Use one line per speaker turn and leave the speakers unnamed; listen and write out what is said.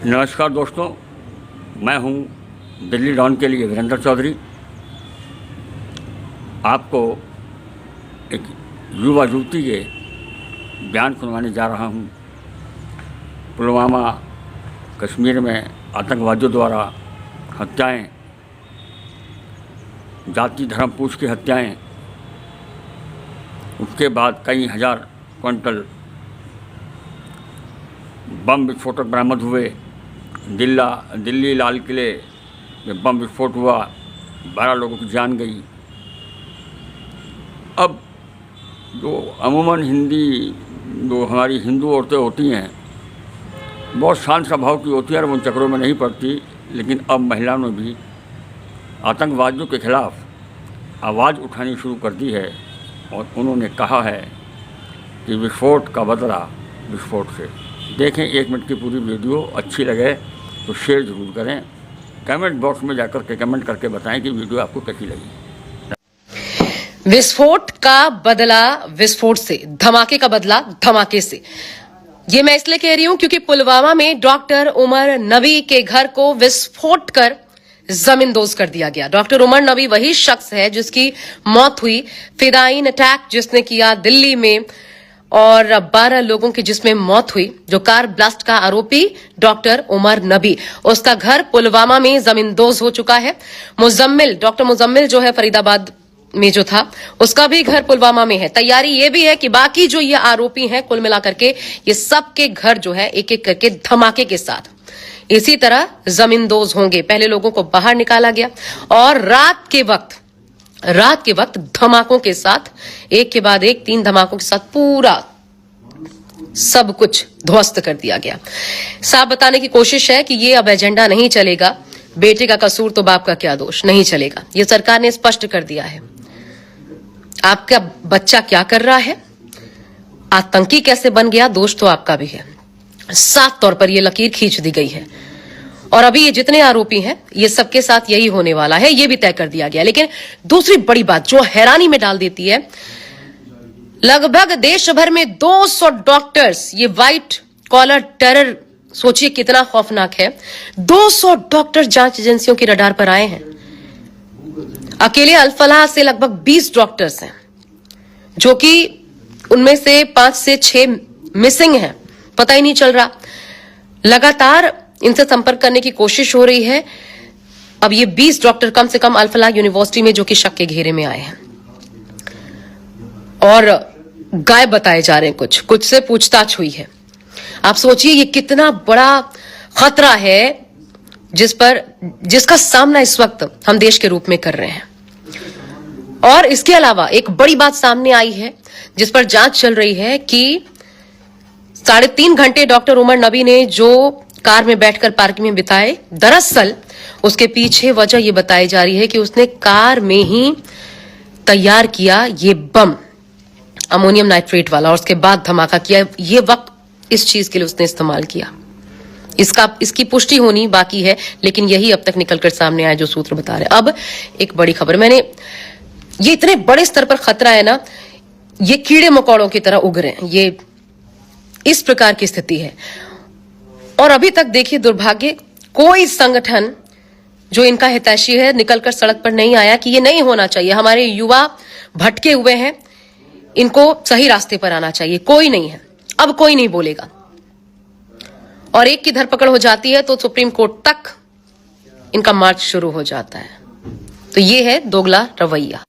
नमस्कार दोस्तों, मैं हूं दिल्ली डॉन के लिए वीरेंद्र चौधरी। आपको एक युवा युवती के बयान सुनवाने जा रहा हूं। पुलवामा कश्मीर में आतंकवादियों द्वारा हत्याएं, जाति धर्म पूछ की हत्याएं, उसके बाद कई हज़ार क्विंटल बम विस्फोटक बरामद हुए। दिल्ली लाल किले में बम विस्फोट हुआ, 12 लोगों की जान गई। अब जो अमूमन जो हमारी हिंदू औरतें होती हैं, बहुत शांत स्वभाव की होती हैं और उन चक्रों में नहीं पड़ती, लेकिन अब महिलाओं ने भी आतंकवादियों के खिलाफ आवाज़ उठानी शुरू कर दी है और उन्होंने कहा है कि विस्फोट का बदला विस्फोट से। देखें 1 मिनट की पूरी वीडियो, अच्छी लगे तो शेयर ज़रूर करें। कमेंट बॉक्स में जाकर के कमेंट करके बताएं कि वीडियो आपको कैसी लगी।
विस्फोट का बदला विस्फोट से, धमाके का बदला धमाके से। ये मैं इसलिए कह रही हूं क्योंकि पुलवामा में डॉक्टर उमर नबी के घर को विस्फोट कर जमींदोज कर दिया गया। डॉक्टर उमर नबी वही शख्स है जिसकी मौत हुई फिदायीन अटैक जिसने किया दिल्ली में, और 12 लोगों की जिसमें मौत हुई। जो कार ब्लास्ट का आरोपी डॉक्टर उमर नबी, उसका घर पुलवामा में जमींदोज हो चुका है। डॉक्टर मुजम्मिल जो है फरीदाबाद में जो था, उसका भी घर पुलवामा में है। तैयारी ये भी है कि बाकी जो ये आरोपी हैं कुल मिलाकर के ये सब के घर जो है एक एक करके धमाके के साथ इसी तरह जमींदोज होंगे। पहले लोगों को बाहर निकाला गया और रात के वक्त धमाकों के साथ, एक के बाद एक 3 धमाकों के साथ पूरा सब कुछ ध्वस्त कर दिया गया। साफ बताने की कोशिश है कि ये अब एजेंडा नहीं चलेगा, बेटे का कसूर तो बाप का क्या दोष, नहीं चलेगा। ये सरकार ने स्पष्ट कर दिया है। आपका बच्चा क्या कर रहा है, आतंकी कैसे बन गया, दोष तो आपका भी है। साफ तौर पर यह लकीर खींच दी गई है और अभी ये जितने आरोपी हैं ये सबके साथ यही होने वाला है, ये भी तय कर दिया गया। लेकिन दूसरी बड़ी बात जो हैरानी में डाल देती है, लगभग देश भर में 200 डॉक्टर्स, ये व्हाइट कॉलर टेरर, सोचिए कितना खौफनाक है। 200 डॉक्टर जांच एजेंसियों की रडार पर आए हैं। अकेले अल-फलाह से लगभग 20 डॉक्टर्स हैं, जो कि उनमें से 5 से 6 मिसिंग हैं, पता ही नहीं चल रहा। लगातार इनसे संपर्क करने की कोशिश हो रही है। अब ये 20 डॉक्टर कम से कम अल-फलाह यूनिवर्सिटी में जो कि शक के घेरे में आए हैं और गायब बताए जा रहे हैं। कुछ से पूछताछ हुई है। आप सोचिए ये कितना बड़ा खतरा है जिसका सामना इस वक्त हम देश के रूप में कर रहे हैं। और इसके अलावा एक बड़ी बात सामने आई है जिस पर जांच चल रही है कि 3.5 घंटे डॉक्टर उमर नबी ने जो कार में बैठकर पार्किंग में बिताए, दरअसल उसके पीछे वजह यह बताई जा रही है कि उसने कार में ही तैयार किया ये बम, अमोनियम नाइट्रेट वाला, और उसके बाद धमाका किया। ये वक्त इस चीज के लिए उसने इस्तेमाल किया। इसकी पुष्टि होनी बाकी है, लेकिन यही अब तक निकलकर सामने आया जो सूत्र बता रहे हैं। अब एक बड़ी खबर, ये इतने बड़े स्तर पर खतरा है ना, ये कीड़े मकोड़ों की तरह उग रहे हैं, ये इस प्रकार की स्थिति है। और अभी तक देखिए दुर्भाग्य, कोई संगठन जो इनका हितैषी है निकलकर सड़क पर नहीं आया कि ये नहीं होना चाहिए। हमारे युवा भटके हुए हैं, इनको सही रास्ते पर आना चाहिए। कोई नहीं है, अब कोई नहीं बोलेगा। और एक की धरपकड़ हो जाती है तो सुप्रीम कोर्ट तक इनका मार्च शुरू हो जाता है। तो ये है दोगला रवैया।